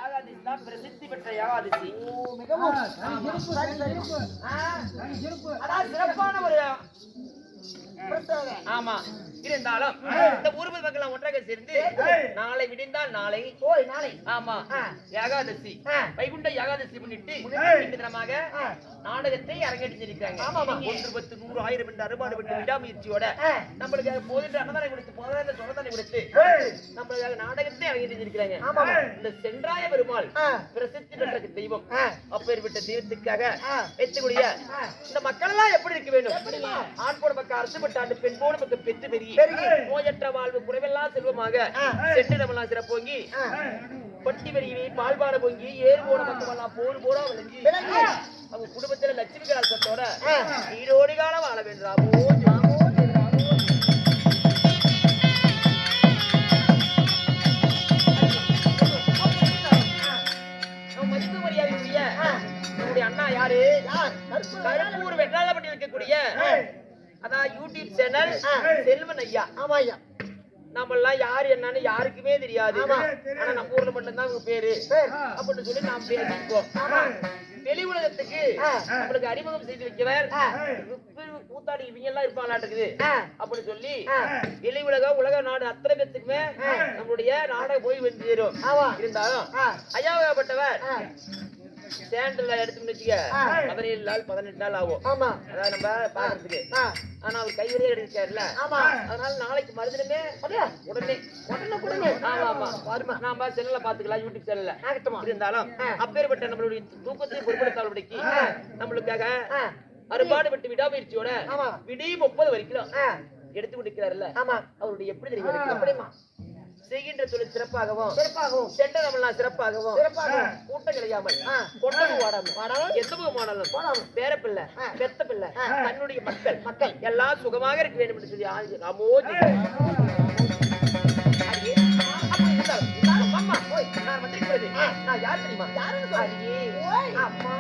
யாகாதிசி தான் பிரசித்தி பெற்ற யாகாதிசி. மிகவும் அதான் சிறப்பான ஒரு ஆமா. இருந்தாலும் இந்த ஊர்வல மக்கள் ஒன்றாக சேர்ந்து நாளை விடிந்தால் நாளை ஆமா ஏகாதசி வைகுண்ட ஏகாதசி முன்னிட்டு இந்த தினமாக நாடகத்தை அரங்கேற்றிருக்காங்க. 1 10 100 1000 என்ற அறுபாடு விட்டு விடாமுயற்சியோட நம்மளுக்கு போதின்ற அன்னதானம் கொடுத்து போதாத சொன்னதானே கொடுத்து நம்மளுக்கு நாடகத்தை அரங்கேற்றிருக்கிறாங்க. இந்த சென்றாய பெருமாள் பிரசித்தி பெற்ற தெய்வம். அப்பேற்பட்ட தெய்வத்துக்காக வைத்துக்கூடிய இந்த மக்கள் எல்லாம் எப்படி இருக்க வேண்டும்? ஆண் போட பக்கம் அரசுப்பட்ட ஆண்டு பெண் போட பக்கம் பெற்று பெரிய நோயற்ற வாழ்வு குறைவெல்லாம் செல்வமாக சென்று நம்மளாம் சிறப்போங்கி பட்டி பெருகி பால்பாட பொங்கி ஏறு போட பக்கமெல்லாம் போர் போரா விளங்கி அவங்க குடும்பத்துல லட்சுமி கலாசத்தோட ஈரோடு காலம் வாழ வேண்டாமோ. மதிப்பு மரியாதைக்குரிய நம்முடைய அண்ணா யாரு? கருப்பூர் வெட்டாளப்பட்டி இருக்கக்கூடிய அதான் யூடியூப் சேனல் செல்வன் ஐயா. ஆமா ஐயா. நம்ம எல்லாம் யாரு என்னன்னு யாருக்குமே தெரியாது. ஆனா நம்ம ஊர்ல மட்டும்தான் உங்க பேரு அப்படின்னு சொல்லி நாம் பேசிப்போம். வெளி உலகத்துக்கு நம்மளுக்கு அறிமுகம் செய்து வைக்கிறவர் கூத்தாடி இவங்க எல்லாம் இருப்பாங்களாட்டுக்குது அப்படின்னு சொல்லி வெளி உலகம் உலக நாடு அத்தனை பேத்துக்குமே நம்மளுடைய நாடகம் போய் வந்து சேரும். இருந்தாலும் ஐயாவப்பட்டவர் சேண்டல்ல எடுத்து வச்சுக்க 17 நாள் 18 நாள் ஆகும். அதாவது நம்ம பாக்குறதுக்கு. ஆனா அவர் கைவரையே எடுக்காருல்ல, அதனால நாளைக்கு மறுதினமே உடனே நாம செல்ல பாத்துக்கலாம் யூடியூப் சேனல்ல. இருந்தாலும் அப்பேற்பட்ட நம்மளுடைய தூக்கத்தை பொருட்படுத்தாதபடிக்கு நம்மளுக்காக அறுபாடு விட்டு விடாமுயற்சியோட விடி 30 வரைக்கும் எடுத்து கொடுக்கிறாருல்ல, அவருடைய எப்படி தெரியும் செய்கின்ற தொழில் சிறப்பாகவும் சென்ற நம்மளாம் சிறப்பாகவும் கூட்டம் கிடையாமல் கொண்டது வாடாமல் எந்தமானாலும் பேரப்பிள்ளை பெத்த பிள்ளை தன்னுடைய மக்கள் எல்லாம் சுகமாக இருக்க வேண்டும் என்று சொல்லி ராமோஜி நான் யாரு தெரியுமா? அம்மா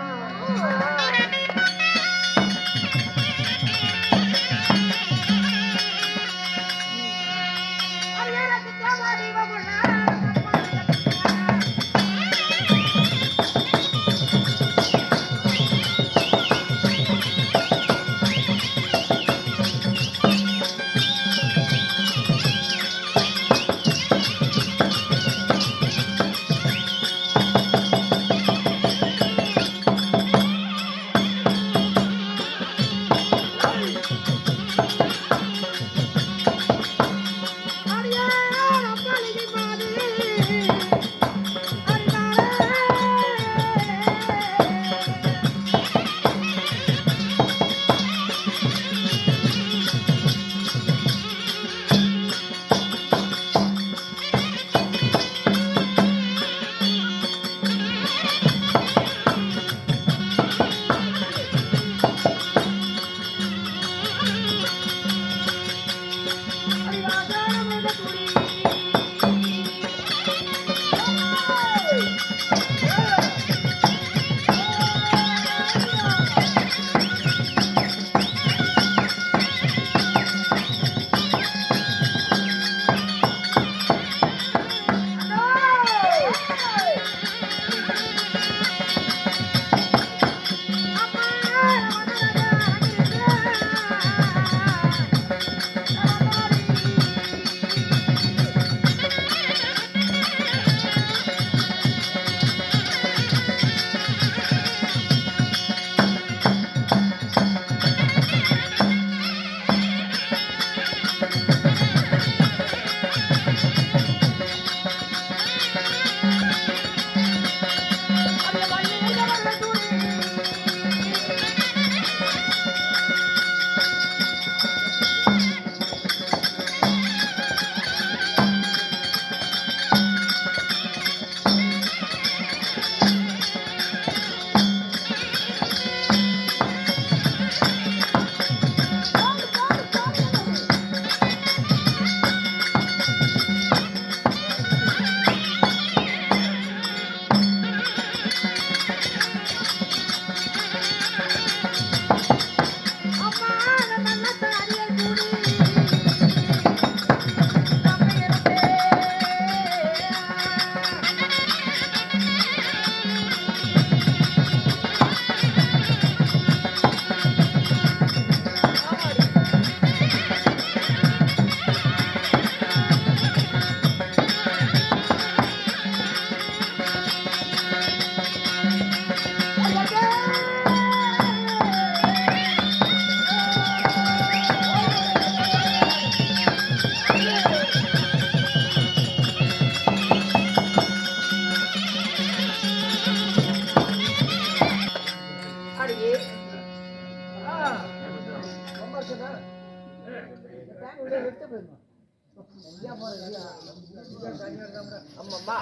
அம்மா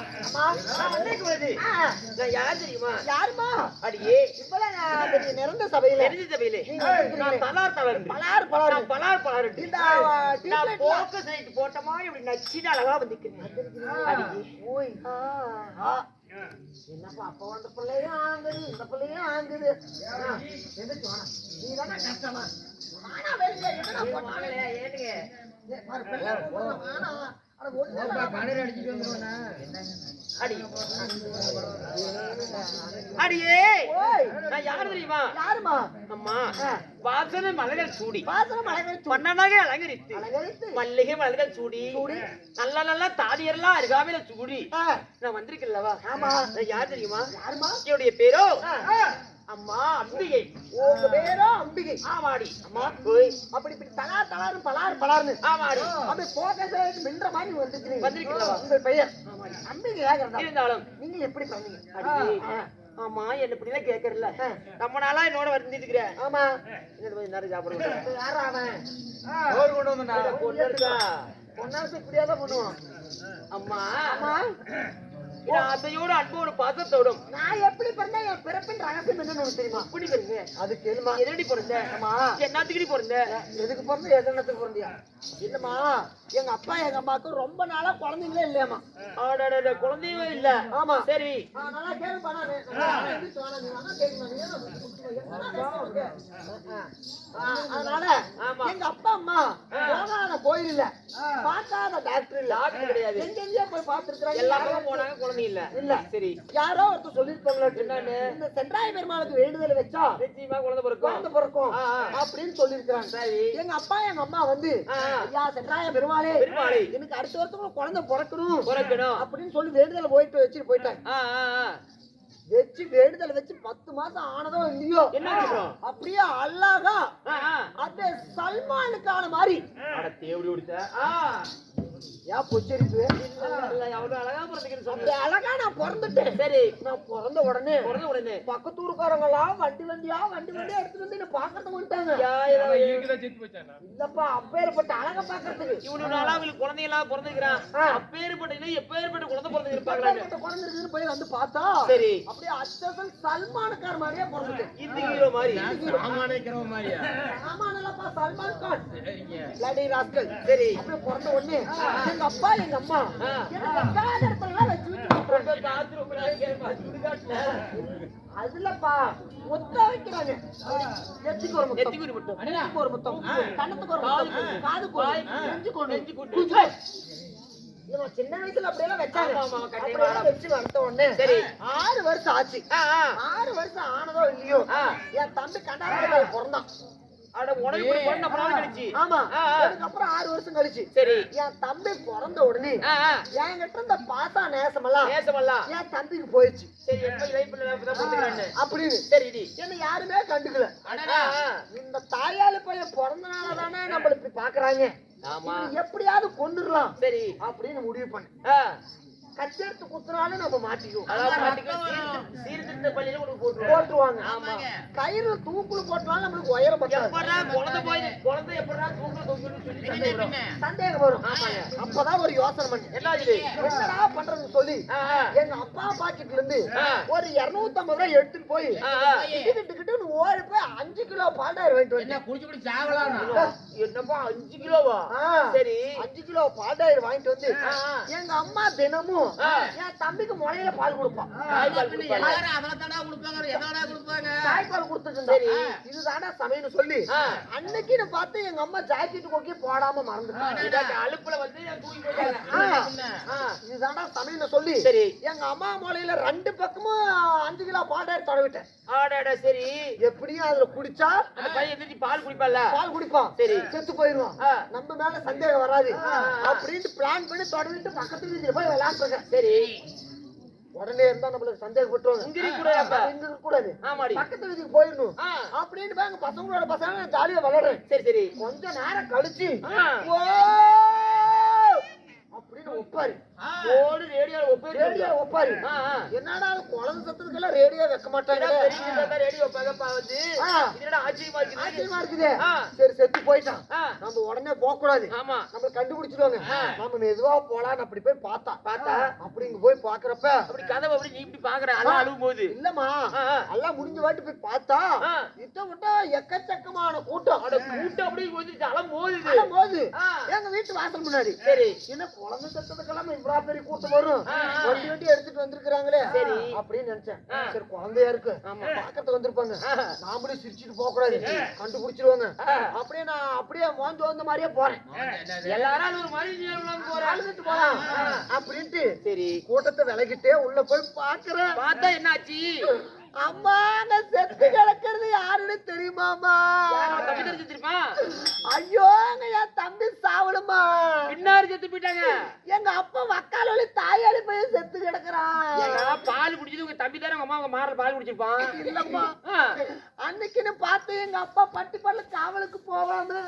யார் தெரியுமா? யாருமா? அடியே இப்பதான் நிறந்த சபையில பலார் பலார் பலார் பலார் பலார் இந்த போக்கஸ் லைட் போட்டமா இப்படி நச்சிட்டு அழகா வந்துக்கிறேன். ஓய் என்னப்பா அப்ப வந்த பிள்ளையும் ஆங்குது இந்த பிள்ளையும் ஆங்குது. நீ தானே கஷ்டமா ஆனா வெளியே என்ன போட்டாங்க ஏனுங்க அடியே நான் யாரு தெரியுமா? யாருமா? அம்மா வாசன மலர்கள் சூடி மலைகள் மன்னனாக அலங்கரித்து மல்லிகை மலர்கள் சூடி நல்ல நல்ல தாதியெல்லாம் அருகாமையில சூடி நான் வந்திருக்கேன்லவா? ஆமா. யார் தெரியுமா? யாருமா? என்னுடைய பேரோ அம்மா அம்பிகை. உங்க பேரோ அம்பிகை? ஆமாடி. அம்மா அப்படி இப்படி தலார் தலாரும் பலார் பலார்னு ஆமாடி அப்படி போக்கஸ் மின்ற மாதிரி வந்திருக்கீங்களா? உங்கள் பெயர் அம்பிகை இருந்தாலும் நீங்க எப்படி பண்ணீங்க? ஆமா என்ன இப்படிலாம் கேட்கறல ரொம்ப நாளா என்னோட வந்துருக்கிற. ஆமா. நேரம் சாப்பிடுவோம். யாரா அவன்? கொண்டு வந்தா பொண்ணு இருக்கா? பொன்னாசு இப்படியாதான் பண்ணுவான். அம்மா ஆமா. அதையோட அன்போட பாசத்தோடும் நான் எப்படி பிறந்தா என் பிறப்பின் ரகசியம் என்னன்னு தெரியுமா? இப்படி பிறந்த அது கேளுமா. எதடி பிறந்த? ஆமா. என்னத்துக்கு பிறந்த? எதுக்கு பிறந்த எதனத்துக்கு பிறந்தியா? இல்லம்மா எங்க அப்பா எங்க அம்மாவுக்கு ரொம்ப நாளா குழந்தைங்களே இல்லையாமா. குழந்தையும் இல்ல. ஆமா. சரி நல்லா கேளுப்பா. அதனால எங்க அப்பா அம்மா போகாத கோயில் இல்ல பார்க்காத டாக்டர் இல்ல. டாக்டர் கிடையாது. எங்கெங்கயோ போய் பார்த்திருக்காங்க. எல்லாரும் போனாங்க குழந்தை இல்ல. இல்ல. சரி யாரோ ஒருத்தர் சொல்லிருப்பாங்களா என்னன்னு இந்த சென்றாய பெருமாளுக்கு வேண்டுதல் வச்சா நிச்சயமா குழந்தை பிறக்கும் அப்படின்னு சொல்லிருக்காங்க. சரி எங்க அப்பா எங்க அம்மா வந்து ஐயா சென்றாய பெருமாளே எனக்கு அடுத்த வருஷம் குழந்தை பிறக்கணும் அப்படின்னு சொல்லி வேண்டுதல் போயிட்டு வச்சுட்டு போயிட்டாங்க. வச்சு வேண்டுதல் வச்சு 10 மாசம் ஆனதோ இல்லையோ என்ன அப்படியே அழகா அது சல்மானுக்கான மாதிரி தேவடி கொடுத்த ஏன் பொச்சரிப்பு அவ்வளவு அழகா பிறந்துக்கிறேன். அப்படி அழகா நான் பிறந்துட்டேன். சரி நான் பிறந்த உடனே பக்கத்தூருக்காரங்க எல்லாம் வண்டி வண்டியா எடுத்துட்டு வந்து என்ன பாக்கிறதுக்கு வந்துட்டாங்க. இல்லப்பா அப்பேற்பட்ட அழகா பாக்குறதுக்கு இவ்வளவு நாளா அவங்களுக்கு குழந்தை எல்லாம் பிறந்துக்கிறான். அப்பேற்பட்ட எப்பேற்பட்ட குழந்தை பிறந்துருப்பாங்க. குழந்தை இருக்குன்னு போய் வந்து பார்த்தா சரி அப்படியே அச்சசல் சல்மானுக்கார் மாதிரியே பிறந்துட்டேன். இந்த ஹீரோ மாதிரி சாமானப்பா சல்மான் கான் பிளடி ராஸ்கல். சரி அப்படியே பிறந்த உடனே எங்க அப்பா எங்க அம்மா எனக்கு வெக்காத இடத்துல அதுலப்பா ஒத்த வைக்கிறாங்க. நெத்திக்கு ஒரு முத்தம் கண்ணத்துக்கு ஒரு முத்தம் காதுக்கு ஒரு நெஞ்சுக்கு சின்ன வயசுல அப்படியெல்லாம் வச்சாங்க. வச்சு வளர்த்த உடனே சரி 6 வருஷம் ஆச்சு. 6 வருஷம் ஆனதோ இல்லையோ என் தம்பி கண்டார பிறந்தான். ஆமா. அதுக்கப்புறம் 6 வருஷம் கழிச்சு சரி என் தம்பி பிறந்த உடனே என்கிட்ட இருந்த பாசா நேசமெல்லாம் என் தம்பிக்கு போயிடுச்சு. அப்படின்னு சரி என்ன யாருமே கண்டுக்கல. இந்த தாயாளு பையன் பிறந்தனால தானே நம்மளுக்கு பாக்குறாங்க. எப்படியாவது கொண்டுடலாம் சரி அப்படின்னு முடிவு பண்ண கச்செடுத்து குத்துனாலும் நம்ம மாட்டிக்குவோம். சீர்திருத்த பள்ளியில போட்டுருவாங்க. ஆமா கயிறு தூக்குல போட்டாலும் நம்மளுக்கு உயரம் சந்தேகம் வரும். அப்பதான் ஒரு யோசனை பண்ணி என்னடா பண்றதுன்னு சொல்லி எங்க அப்பா பாக்கெட்ல இருந்து ஒரு 250 ரூபாய் எடுத்துட்டு போய் கிட்டு ஓடி போய் 5 கிலோ பால்டாயிரம் வாங்கிட்டு வந்து என்னப்பா 5 கிலோவா? சரி 5 கிலோ பால்டாயிரம் வாங்கிட்டு வந்து எங்க அம்மா தினமும் என் தம்பிக்கு முளையில பால் கொடுப்பான். தாய்ப்பால் கொடுத்துட்டு இதுதானா சமையல் சொல்லி அன்னைக்கு பார்த்து எங்க அம்மா ஜாக்கெட் கொக்கி போடாம மறந்துட்டாங்க. அழுப்புல வந்து இதுதானா சமையல் சொல்லி சரி எங்க அம்மா முளையில 2 பக்கமும் 5 கிலோ பால்டாயிரம் தடவிட்டேன். சரி எப்படியும் அதுல குடிச்சா அந்த பையன் பால் குடிப்பான்ல பால் குடிப்பான். சரி செத்து போயிருவான். நம்ம மேல சந்தேகம் வராது அப்படின்னு பிளான் பண்ணி தொடர்ந்து பக்கத்து வீட்டுல போய் விளையாண்டுருக்கேன். சரி உடனே இருந்தா நம்மளுக்கு சந்தேகப்பட்டுருவாங்க கூடாது. பக்கத்து வீட்டுக்கு போயிடணும் அப்படின்னு பாங்க பசங்களோட பசங்க ஜாலியா விளையாடுறேன். சரி சரி கொஞ்ச நேரம் கழிச்சு அப்படின்னு ஒப்பாரு ஓடு ரேடியோ ஒப்பாரி ரேடியோ ஒப்பாரி என்னடா குழந்தை சத்தத்துக்கெல்லாம் ரேடியோ வைக்க மாட்டாங்க ரேடியோ வைக்கப்பா வந்து இதோட ஆச்சரியமா இருக்குது சரி செத்து போயிட்டான் நம்ம உடனே போக கூடாது ஆமா நம்ம கண்டுபிடிச்சிடுவாங்க நம்ம மெதுவா போலாம் அப்படி போய் பார்த்தா அப்படி இங்க போய் பாக்குறப்ப அப்படி கதவை அப்படி நீ இப்படி பாக்குற அதான் அழுவும் போது இல்லம்மா எல்லாம் முடிஞ்ச வாட்டி போய் பார்த்தா இத்த விட்டா எக்கச்சக்கமான கூட்டம் கூட்டம் அப்படி வந்துச்சு அலம் போது எங்க வீட்டு வாசல் முன்னாடி சரி என்ன குழந்தை சத்தத்துக்கெல்லாம் இவ்வளவு பெரிய கூட்டம் வரும் வண்டி வண்டி எடுத்துட்டு வந்திருக்காங்களே சரி அப்படின்னு நினைச்சேன் சரி குழந்தையா இருக்கு பாக்கத்து வந்திருப்பாங்க நாமளே சிரிச்சுட்டு போக கூடாது கண்டுபிடிச்சிருவாங்க அப்படியே நான் அப்படியே மோந்து வந்த மாதிரியே போறேன் எல்லாரும் ஒரு மாதிரி அழுதுட்டு போலாம் அப்படின்ட்டு சரி கூட்டத்தை விலகிட்டே உள்ள போய் பாக்குறேன் பார்த்தா என்னாச்சு அம்மா நான் செத்து கிடக்கிறது யாருன்னு தெரியுமாமா தம்பி தெரிஞ்சிருப்பா ஐயோ என் தம்பி சாவணுமா பின்னாடி செத்து போயிட்டாங்க எங்க அப்பா வக்கால வழி தாயாளி போய் செத்து கிடக்குறான் பால் குடிச்சது உங்க தம்பி தானே உங்க அம்மா உங்க மாறல பால் குடிச்சிருப்பான் இல்லம்மா அன்னைக்குன்னு பார்த்து எங்க அப்பா பட்டி பல்ல காவலுக்கு போவாம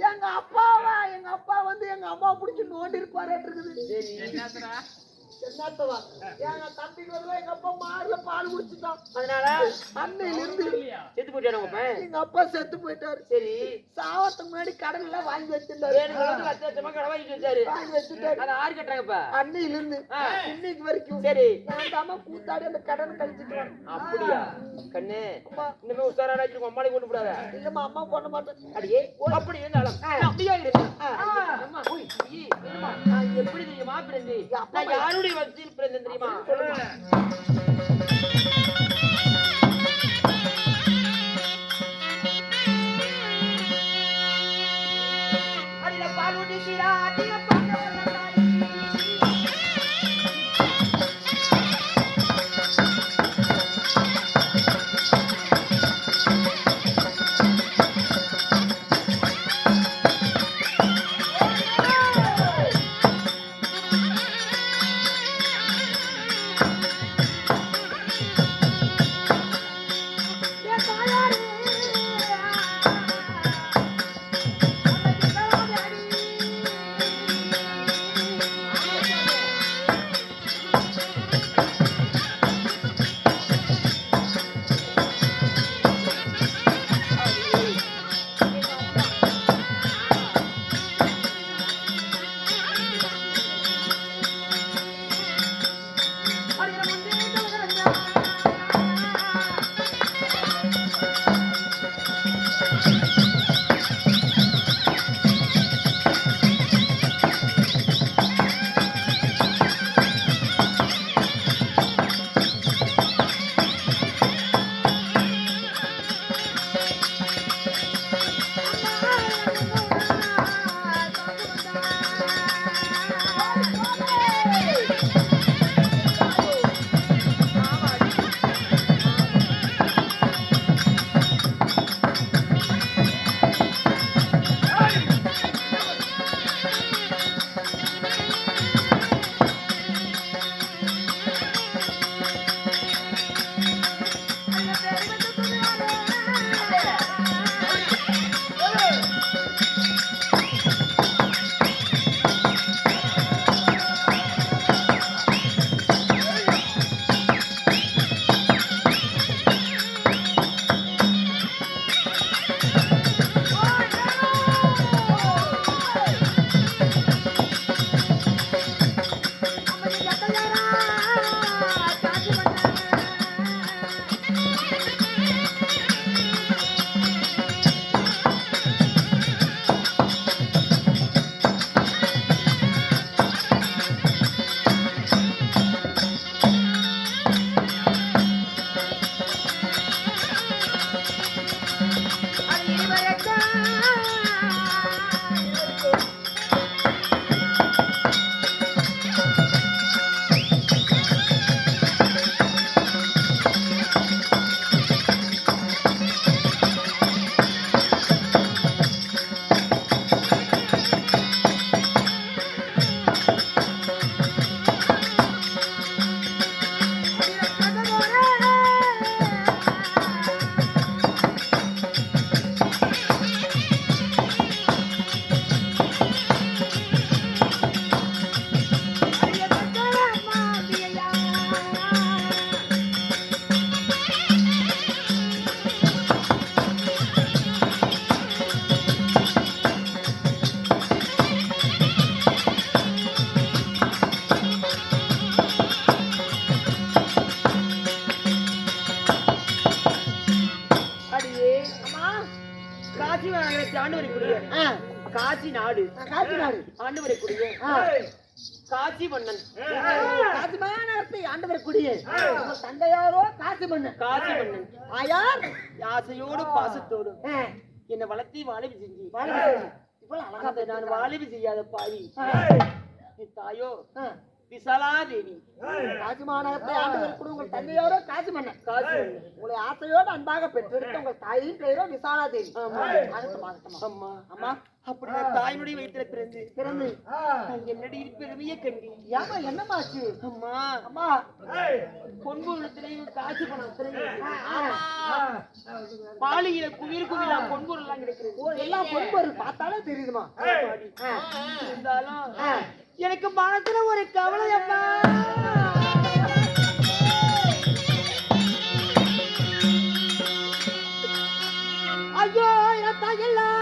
எங்க அப்பா வந்து எங்க அம்மா பிடிச்சி நோண்டி இருப்பாரு இருக்குது என்னத்தவா எங்க தம்பிக்கு வந்து எங்க அப்பா மாறல பால் குடிச்சுட்டான் அதனால அன்னையில இருந்து செத்து போயிட்டாரு உங்க பையன் எங்க அப்பா செத்து போயிட்டாரு சரி சாவத்துக்கு முன்னாடி கடன் எல்லாம் வாங்கி வச்சிருந்தாரு லட்சமா கடை வாங்கி வச்சாரு வாங்கி வச்சுட்டாரு அதை ஆறு கட்டுறாங்க இப்ப அன்னையில இருந்து இன்னைக்கு வரைக்கும் சரி நான் அம்மா கூத்தாடி அந்த கடன் கழிச்சுட்டு அப்படியா கண்ணு இன்னுமே உசாரா உங்க அம்மாளை கொண்டு போடாத இல்லம்மா அம்மா பண்ண மாட்டேன் அடியே அப்படி இருந்தாலும் அப்படியா இருந்தேன் எப்படி தெரியுமா பிறந்து நான் யாருடைய வச்சில் பிறந்தேன் தெரியுமா அதில பால் ஊட்டிக்கிறா அதில ஆண்டவருக்குரிய காசி நாடு ஆண்டவருக்குரிய காசி மன்னன் காசி மாநகரத்தை ஆண்டவருக்குரிய தந்தையாரோ காசி மன்னன் ஆயார் ஆசையோடு பாசத்தோடு என்னை வளர்த்தி வாழவி செஞ்சு நான் வாழவி செய்யாத பாவி என் தாயோ விசாலா தேவி காசி மாநகரத்தை ஆண்டவருக்குரிய உங்கள் தந்தையாரோ காசி மன்னன் உங்களை ஆசையோடு அன்பாக பெற்றெடுத்த உங்கள் தாயின் பெயரோ விசாலா தேவி. அம்மா அம்மா அப்படி நான் தாயினுடைய வயிற்றுல பிறந்து என்னடி பெருமையை கண்டி ஏமா என்னமாச்சு அம்மா அம்மா பொன்பொருளத்திலையும் காசு பணம் பாலியில குவிலா பொன்பொருள் எல்லாம் கிடைக்கிறது எல்லாம் பொன்பொருள் பார்த்தாலே தெரியுதுமா. இருந்தாலும் எனக்கு மனசுல ஒரு கவலை அம்மா. ஐயோ என் தாயெல்லாம்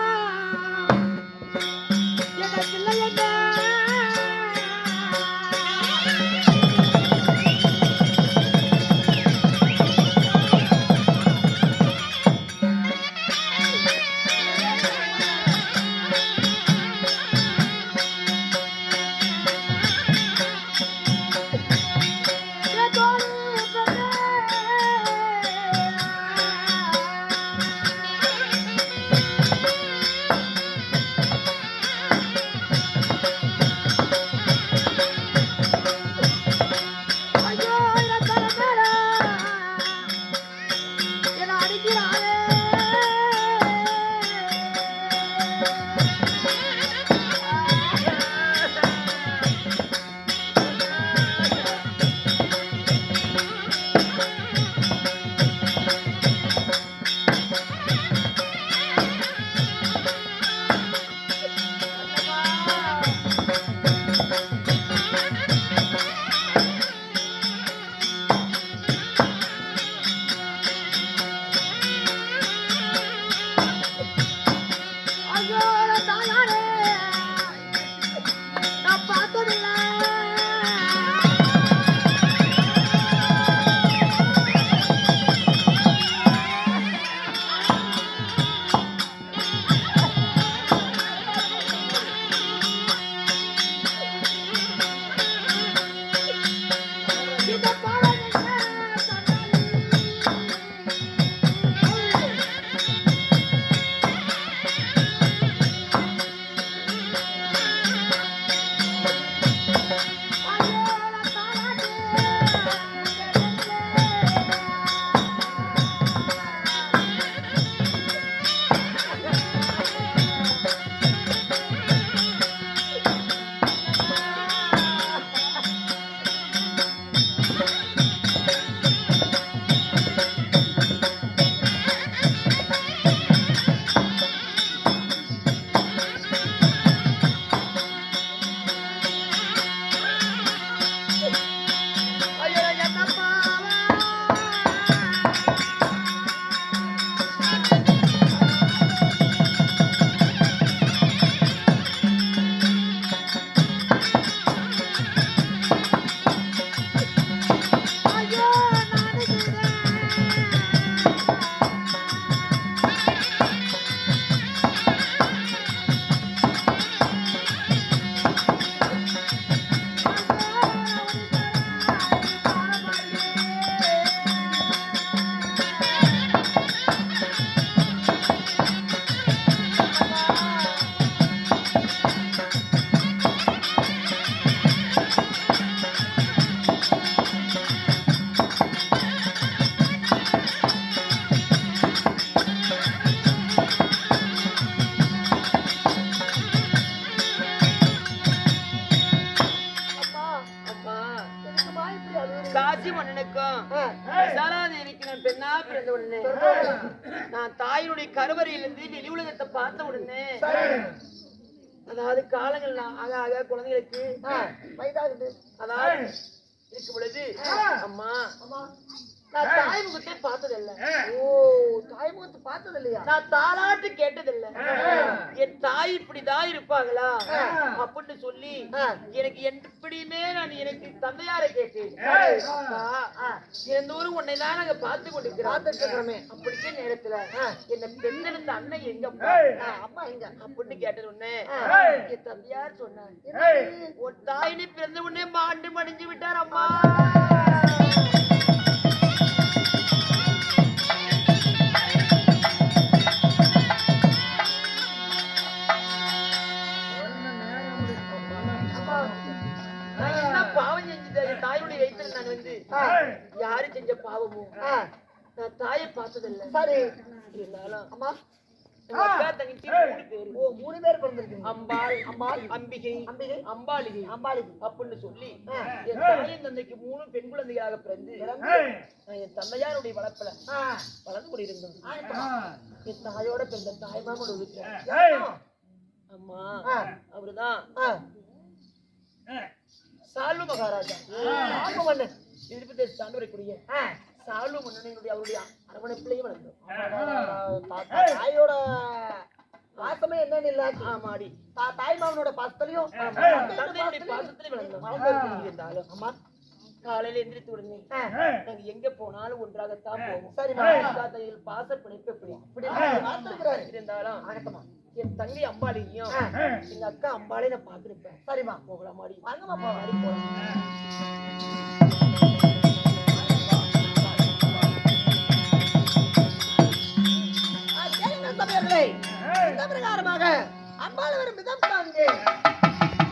காசி மன்னனுக்கும் விசாலாதேவிக்கு நான் பெண்ணா பிறந்த உடனே நான் தாயினுடைய கருவறையிலிருந்து வெளி உலகத்தை பார்த்த உடனே அதாவது காலங்கள் ஆக ஆக குழந்தைகளுக்கு வயதாகுது அதாவது இருக்கும் பொழுது அம்மா நான் தாய் முகத்தை பார்த்ததில்லை. ஓ தாய் முகத்தை பார்த்தது இல்லையா? நான் தாலாட்டு கேட்டதில்லை. என் தாய் இப்படிதான் இருப்பாங்களா அப்படின்னு சொல்லி எனக்கு எப்படியுமே நான் எனக்கு தந்தையாரை கேட்டேன். தினந்தோறும் உன்னை தான் நாங்க பார்த்து கொண்டிருக்கிறோம். பார்த்துட்டு இருக்கிறோமே. அப்படிக்கே நேரத்துல என்ன பெண்ணெடுத்த அண்ணன் எங்க அம்மா எங்க அப்படின்னு கேட்டது உடனே என் தம்பியார் சொன்னார், என்னது? உன் தாயினு பிறந்த உடனே மாண்டு மடிஞ்சு விட்டார் அம்மா. நான் என்ன பாவம் செஞ்சுட்டேன்? என் தாயுடைய வயித்துல நான் வந்து யாரு செஞ்ச பாவமோ நான் தாயை பார்த்ததில்லை. சரி இருந்தாலும் அம்மா எங்க அக்கா தங்கச்சி 3 பேரு. ஓ 3 பேர் பிறந்திருக்கீங்க. அம்பாள், அம்பாள், அம்பிகை, அம்பிகை, அம்பாளிகை அம்பாளுக்கு. அப்படின்னு சொல்லி என் தாயின் தந்தைக்கு 3 பெண் குழந்தைகளாக பிறந்து நான் என் தந்தையாருடைய வளர்ப்புல வளர்ந்து கொண்டிருந்தோம். என் தாயோட பிறந்த தாய்மாமன் இருக்கிறார். அம்மா அவருதான் சால்வ மகாராஜா. ஆமா மன்னன். எதிர்ப்பு தேச ஆண்டு வரக்கூடிய சால்வ மன்னனுடைய அவருடைய அரவணைப்பிலேயே வளர்ந்தோம். தாயோட பாசமே என்னன்னு இல்ல. ஆமாடி தாய் மாமனோட பாசத்துலயும் தந்தையுடைய பாசத்திலே வளர்ந்தோம். இருந்தாலும் அம்மா காலையில எந்திரித்து உடனே நாங்க எங்க போனாலும் ஒன்றாகத்தான் போவோம். சரிம்மா. பாச பிணைப்பு எப்படி பார்த்திருக்கிறாரு. இருந்தாலும் வணக்கம்மா. என் தங்கை அம்பாளையும் எங்க அக்கா அம்பாளையும் நான் பாத்துருப்பேன். சரிம்மா. போகலாம் மாடி வாங்கம்மா மாடி போலாம். கேளுங்கள் சபையர்களே. இந்த பிரகாரமாக அம்பாள் வரும் விதம் தாங்க